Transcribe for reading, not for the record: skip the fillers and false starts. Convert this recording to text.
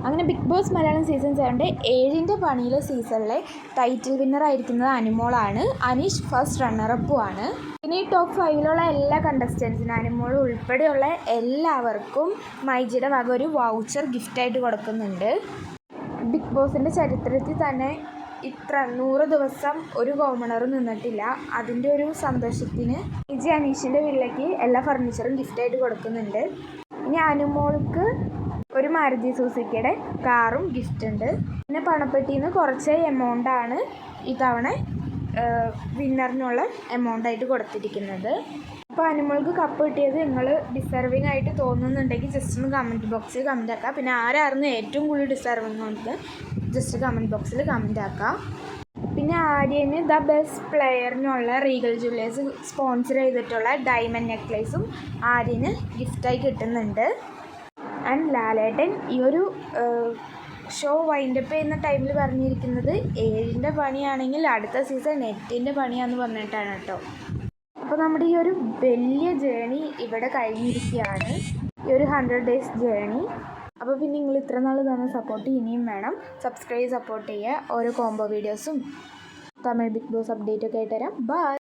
അങ്ങനെ big boss Malayalam season 7 7ൻ്റെ പണിയിലെ സീസണിലെ title വിന്നറായിരിക്കുന്നത് അനുമോളാണ്. Aneesh first റണ്ണറപ്പുമാണ്. ഇനി ഈ ടോപ്പ് 5ലുള്ള എല്ലാ കണ്ടസ്റ്റൻസിനും അനുമോൾ ഉൾപ്പെടെയുള്ള എല്ലാവർക്കും മൈജിയുടെ വക ഒരു വൗച്ചർ ഗിഫ്റ്റായിട്ട് കൊടുക്കുന്നുണ്ട്. ബിഗ് ബോസിൻ്റെ ചരിത്രത്തിൽ തന്നെ ഇത്ര 100 ദിവസം ഒരു കോമണറും നിന്നിട്ടില്ല. അതിൻ്റെ ഒരു സന്തോഷത്തിന് മൈജി അനീഷിൻ്റെ വീട്ടിലേക്ക് എല്ലാ ഫർണിച്ചറും ഗിഫ്റ്റായിട്ട് കൊടുക്കുന്നുണ്ട്. ഇനി അനുമോൾക്ക് ഒരു മാരുതി സുസുക്കിയുടെ കാറും ഗിഫ്റ്റ് ഉണ്ട്. പിന്നെ പണപ്പെട്ടിയിൽ നിന്ന് കുറച്ച് എമൗണ്ടാണ് ഇത്തവണ വിന്നറിനുള്ള എമൗണ്ടായിട്ട് കൊടുത്തിരിക്കുന്നത്. അപ്പോൾ അനുമോൾക്ക് കപ്പ് കിട്ടിയത് നിങ്ങൾ ഡിസർവിങ് ആയിട്ട് തോന്നുന്നുണ്ടെങ്കിൽ ജസ്റ്റ് ഒന്ന് കമൻറ്റ് ബോക്സിൽ കമൻറ്റ് ആക്കുക. പിന്നെ ആരായിരുന്നു ഏറ്റവും കൂടുതൽ ഡിസർവിങ് കൊണ്ട് ജസ്റ്റ് കമൻറ്റ് ബോക്സിൽ കമൻറ്റ് ആക്കുക. പിന്നെ ആര്യന് ദ ബെസ്റ്റ് പ്ലെയറിനുള്ള റീഗൽ ജ്വല്ലേഴ്സ് സ്പോൺസർ ചെയ്തിട്ടുള്ള ഡയമണ്ട് നെക്ലേസും ആര്യന് ഗിഫ്റ്റായി കിട്ടുന്നുണ്ട്. ആൻഡ് ലാലേട്ടൻ ഈ ഒരു ഷോ വൈൻഡപ്പ് ചെയ്യുന്ന ടൈമിൽ പറഞ്ഞിരിക്കുന്നത് 7ൻ്റെ പണിയാണെങ്കിൽ അടുത്ത സീസൺ 8ൻ്റെ പണിയാണെന്ന് പറഞ്ഞിട്ടാണ് കേട്ടോ. അപ്പോൾ നമ്മുടെ ഈ ഒരു വലിയ ജേണി ഇവിടെ കഴിഞ്ഞിരിക്കുകയാണ്, ഈ ഒരു 100 days ജേണി. അപ്പോൾ പിന്നെ നിങ്ങൾ ഇത്ര നാൾ തന്നെ സപ്പോർട്ട് ഇനിയും വേണം. സപ്പോർട്ട് ചെയ്യുക. ഓരോ കോംബോ വീഡിയോസും തമിഴ് ബിഗ് ബോസ് അപ്ഡേറ്റൊക്കെ ആയിട്ട് തരാം. ബൈ.